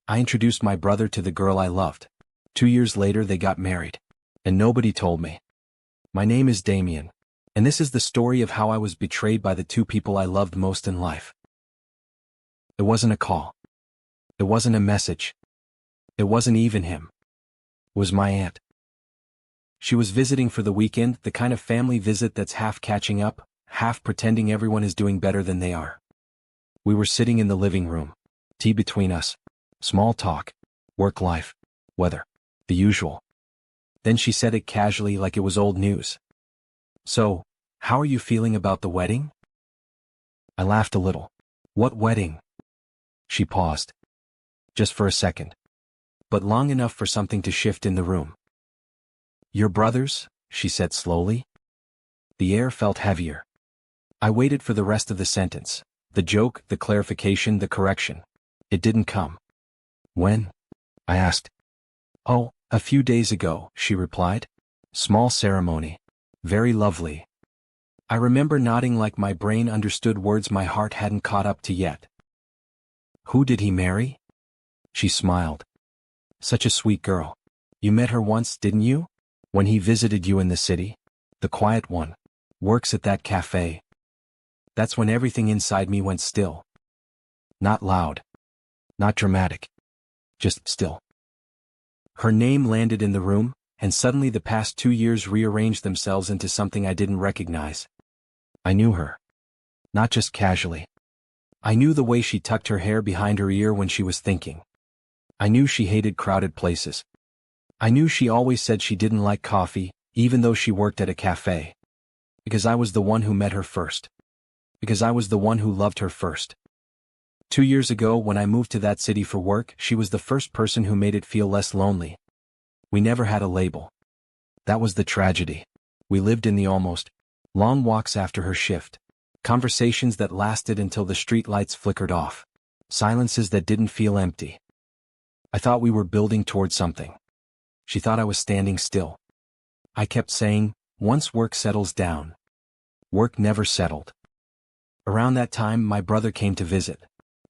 I introduced my brother to the girl I loved. 2 years later they got married. And nobody told me. My name is Damien. And this is the story of how I was betrayed by the two people I loved most in life. It wasn't a call. It wasn't a message. It wasn't even him. It was my aunt. She was visiting for the weekend, the kind of family visit that's half catching up, half pretending everyone is doing better than they are. We were sitting in the living room. Tea between us. Small talk. Work life. Weather. The usual. Then she said it casually like it was old news. "So, how are you feeling about the wedding?" I laughed a little. "What wedding?" She paused. Just for a second. But long enough for something to shift in the room. "Your brother's?" she said slowly. The air felt heavier. I waited for the rest of the sentence. The joke, the clarification, the correction. It didn't come. "When?" I asked. "Oh, a few days ago," she replied. "Small ceremony. Very lovely." I remember nodding like my brain understood words my heart hadn't caught up to yet. "Who did he marry?" She smiled. "Such a sweet girl. You met her once, didn't you? When he visited you in the city? The quiet one. Works at that cafe." That's when everything inside me went still. Not loud. Not dramatic. Just still. Her name landed in the room, and suddenly the past 2 years rearranged themselves into something I didn't recognize. I knew her. Not just casually. I knew the way she tucked her hair behind her ear when she was thinking. I knew she hated crowded places. I knew she always said she didn't like coffee, even though she worked at a cafe. Because I was the one who met her first. Because I was the one who loved her first. 2 years ago, when I moved to that city for work, she was the first person who made it feel less lonely. We never had a label. That was the tragedy. We lived in the almost. Long walks after her shift. Conversations that lasted until the street lights flickered off. Silences that didn't feel empty. I thought we were building toward something. She thought I was standing still. I kept saying, once work settles down. Work never settled. Around that time, my brother came to visit.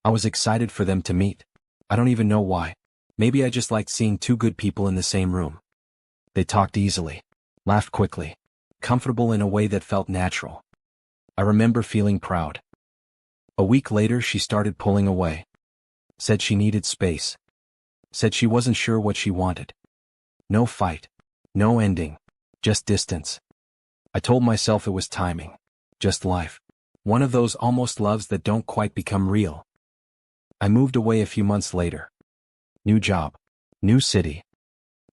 I was excited for them to meet. I don't even know why. Maybe I just liked seeing two good people in the same room. They talked easily. Laughed quickly. Comfortable in a way that felt natural. I remember feeling proud. A week later, she started pulling away. Said she needed space. Said she wasn't sure what she wanted. No fight. No ending. Just distance. I told myself it was timing. Just life. One of those almost loves that don't quite become real. I moved away a few months later. New job. New city.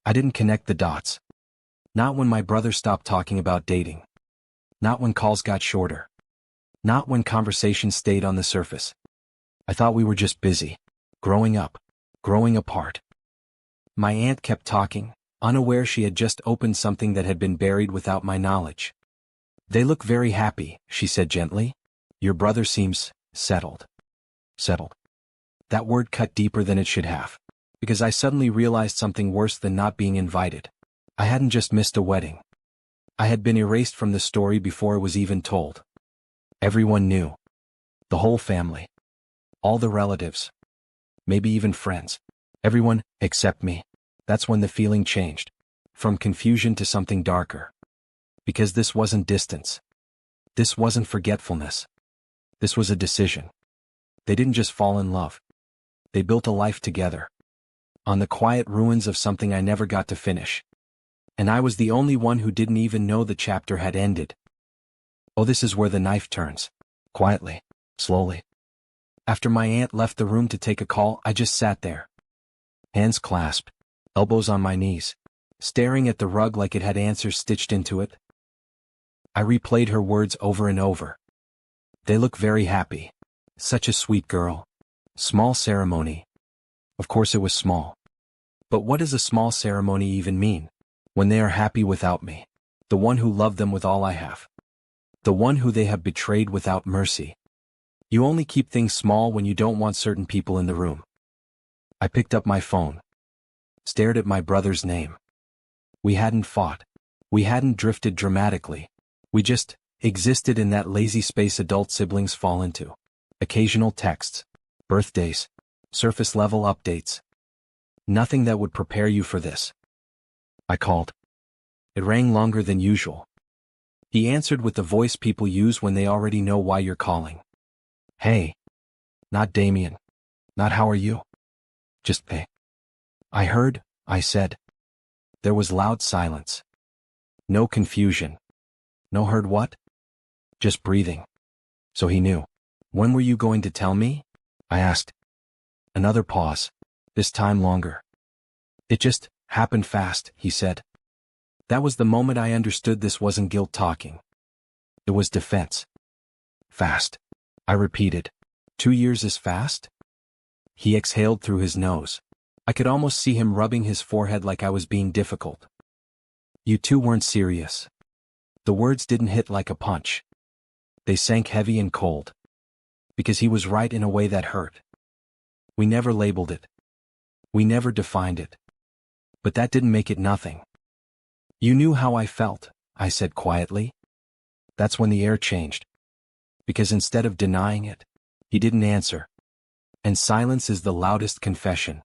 I didn't connect the dots. Not when my brother stopped talking about dating. Not when calls got shorter. Not when conversations stayed on the surface. I thought we were just busy. Growing up. Growing apart. My aunt kept talking, unaware she had just opened something that had been buried without my knowledge. "They look very happy," she said gently. "Your brother seems settled." Settled. That word cut deeper than it should have. Because I suddenly realized something worse than not being invited. I hadn't just missed a wedding. I had been erased from the story before it was even told. Everyone knew. The whole family. All the relatives. Maybe even friends. Everyone, except me. That's when the feeling changed. From confusion to something darker. Because this wasn't distance. This wasn't forgetfulness. This was a decision. They didn't just fall in love. They built a life together. On the quiet ruins of something I never got to finish. And I was the only one who didn't even know the chapter had ended. Oh, this is where the knife turns. Quietly. Slowly. After my aunt left the room to take a call, I just sat there. Hands clasped. Elbows on my knees. Staring at the rug like it had answers stitched into it. I replayed her words over and over. They look very happy. Such a sweet girl. Small ceremony. Of course it was small. But what does a small ceremony even mean? When they are happy without me. The one who loved them with all I have. The one who they have betrayed without mercy. You only keep things small when you don't want certain people in the room. I picked up my phone. Stared at my brother's name. We hadn't fought. We hadn't drifted dramatically. We just existed in that lazy space adult siblings fall into. Occasional texts. Birthdays. Surface level updates. Nothing that would prepare you for this. I called. It rang longer than usual. He answered with the voice people use when they already know why you're calling. Hey. Not Damien. Not how are you? Just hey. I heard, I said. There was loud silence. No confusion. No heard what? Just breathing. So he knew. When were you going to tell me? I asked. Another pause. This time longer. It just happened fast, he said. That was the moment I understood this wasn't guilt talking. It was defense. Fast. I repeated. 2 years is fast? He exhaled through his nose. I could almost see him rubbing his forehead like I was being difficult. You two weren't serious. The words didn't hit like a punch. They sank heavy and cold. Because he was right in a way that hurt. We never labeled it. We never defined it. But that didn't make it nothing. You knew how I felt, I said quietly. That's when the air changed. Because instead of denying it, he didn't answer. And silence is the loudest confession.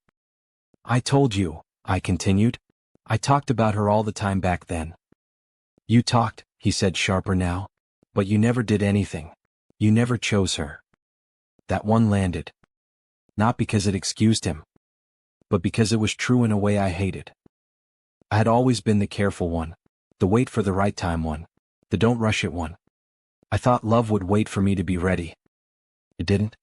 I told you, I continued. I talked about her all the time back then. You talked, he said sharper now. But you never did anything. You never chose her. That one landed. Not because it excused him. But because it was true in a way I hated. I had always been the careful one. The wait for the right time one. The don't rush it one. I thought love would wait for me to be ready. It didn't.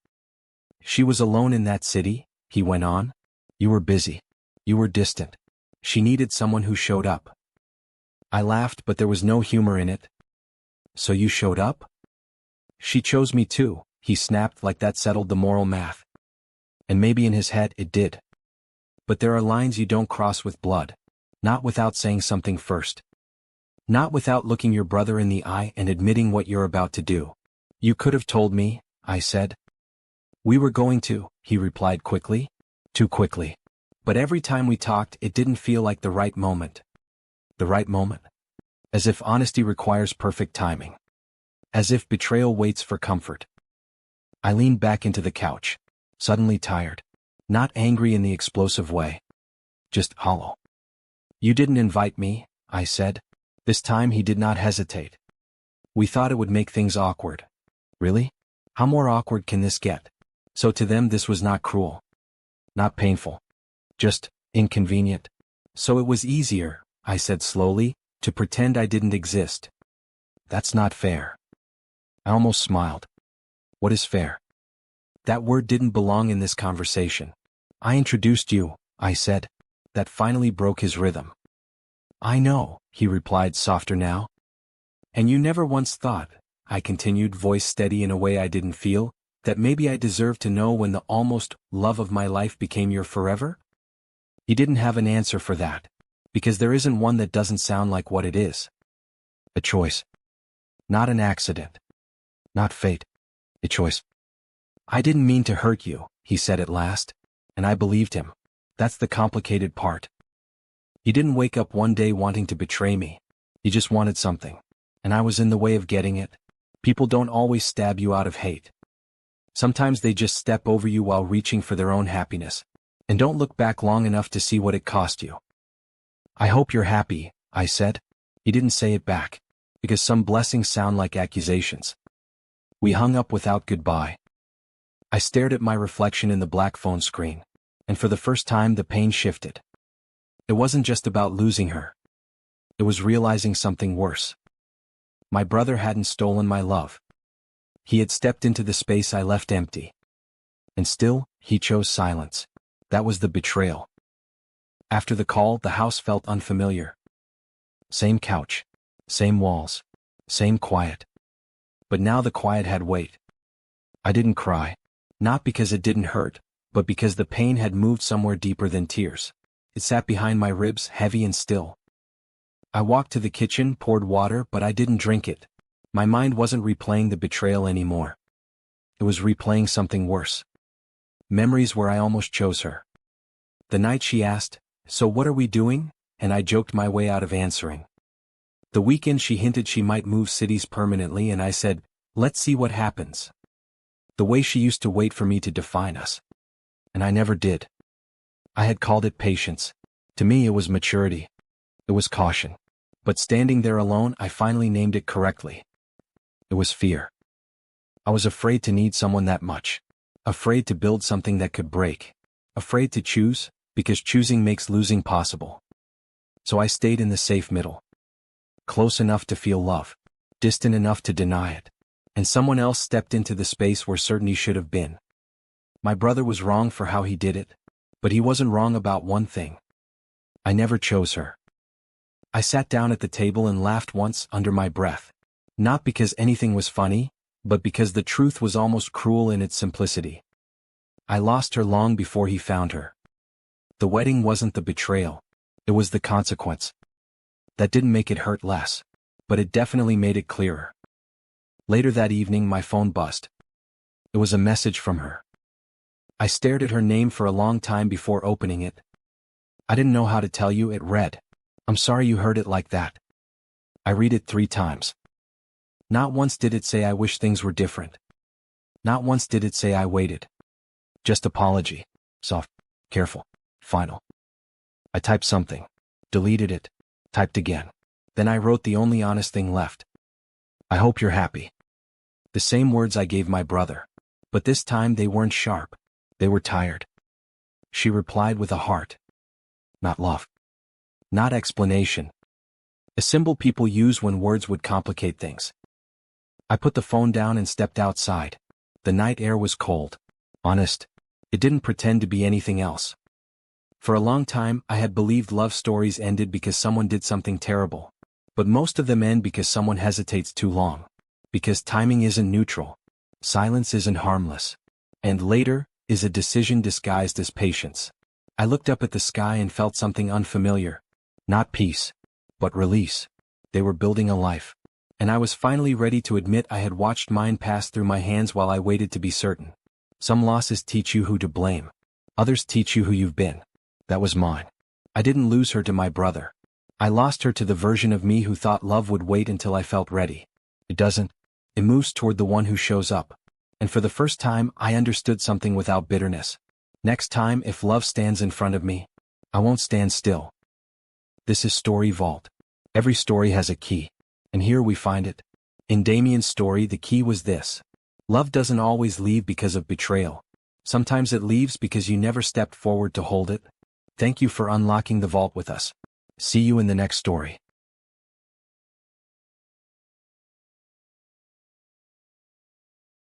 She was alone in that city, he went on. You were busy. You were distant. She needed someone who showed up. I laughed, but there was no humor in it. So you showed up? She chose me too, he snapped like that settled the moral math. And maybe in his head it did. But there are lines you don't cross with blood. Not without saying something first. Not without looking your brother in the eye and admitting what you're about to do. You could have told me, I said. We were going to, he replied quickly. Too quickly. But every time we talked, it didn't feel like the right moment. The right moment? As if honesty requires perfect timing. As if betrayal waits for comfort. I leaned back into the couch, suddenly tired. Not angry in the explosive way. Just hollow. You didn't invite me, I said. This time he did not hesitate. We thought it would make things awkward. Really? How more awkward can this get? So to them this was not cruel. Not painful. Just inconvenient. So it was easier, I said slowly, to pretend I didn't exist. That's not fair. I almost smiled. What is fair? That word didn't belong in this conversation. I introduced you, I said. That finally broke his rhythm. I know, he replied softer now. And you never once thought, I continued, voice steady in a way I didn't feel, that maybe I deserved to know when the almost love of my life became your forever? He didn't have an answer for that, because there isn't one that doesn't sound like what it is. A choice. Not an accident. Not fate. A choice. I didn't mean to hurt you, he said at last, and I believed him. That's the complicated part. He didn't wake up one day wanting to betray me. He just wanted something, and I was in the way of getting it. People don't always stab you out of hate. Sometimes they just step over you while reaching for their own happiness, and don't look back long enough to see what it cost you. I hope you're happy, I said. He didn't say it back, because some blessings sound like accusations. We hung up without goodbye. I stared at my reflection in the black phone screen, and for the first time the pain shifted. It wasn't just about losing her. It was realizing something worse. My brother hadn't stolen my love. He had stepped into the space I left empty. And still, he chose silence. That was the betrayal. After the call, the house felt unfamiliar. Same couch. Same walls. Same quiet. But now the quiet had weight. I didn't cry. Not because it didn't hurt, but because the pain had moved somewhere deeper than tears. It sat behind my ribs, heavy and still. I walked to the kitchen, poured water, but I didn't drink it. My mind wasn't replaying the betrayal anymore. It was replaying something worse. Memories where I almost chose her. The night she asked, "So what are we doing?" and I joked my way out of answering. The weekend she hinted she might move cities permanently and I said, "Let's see what happens." The way she used to wait for me to define us. And I never did. I had called it patience. To me it was maturity. It was caution. But standing there alone, I finally named it correctly. It was fear. I was afraid to need someone that much. Afraid to build something that could break. Afraid to choose, because choosing makes losing possible. So I stayed in the safe middle. Close enough to feel love. Distant enough to deny it. And someone else stepped into the space where certainty should have been. My brother was wrong for how he did it, but he wasn't wrong about one thing. I never chose her. I sat down at the table and laughed once under my breath. Not because anything was funny, but because the truth was almost cruel in its simplicity. I lost her long before he found her. The wedding wasn't the betrayal. It was the consequence. That didn't make it hurt less, but it definitely made it clearer. Later that evening my phone buzzed. It was a message from her. I stared at her name for a long time before opening it. I didn't know how to tell you. It read, "I'm sorry you heard it like that." I read it 3 times. Not once did it say I wish things were different. Not once did it say I waited. Just apology. Soft, careful, final. I typed something. Deleted it. Typed again. Then I wrote the only honest thing left. "I hope you're happy." The same words I gave my brother. But this time they weren't sharp. They were tired. She replied with a heart. Not love. Not explanation. A symbol people use when words would complicate things. I put the phone down and stepped outside. The night air was cold. Honest. It didn't pretend to be anything else. For a long time, I had believed love stories ended because someone did something terrible. But most of them end because someone hesitates too long. Because timing isn't neutral. Silence isn't harmless. And later is a decision disguised as patience. I looked up at the sky and felt something unfamiliar. Not peace, but release. They were building a life. And I was finally ready to admit I had watched mine pass through my hands while I waited to be certain. Some losses teach you who to blame. Others teach you who you've been. That was mine. I didn't lose her to my brother. I lost her to the version of me who thought love would wait until I felt ready. It doesn't. It moves toward the one who shows up. And for the first time, I understood something without bitterness. Next time, if love stands in front of me, I won't stand still. This is Story Vault. Every story has a key. And here we find it. In Damien's story, the key was this. Love doesn't always leave because of betrayal. Sometimes it leaves because you never stepped forward to hold it. Thank you for unlocking the vault with us. See you in the next story.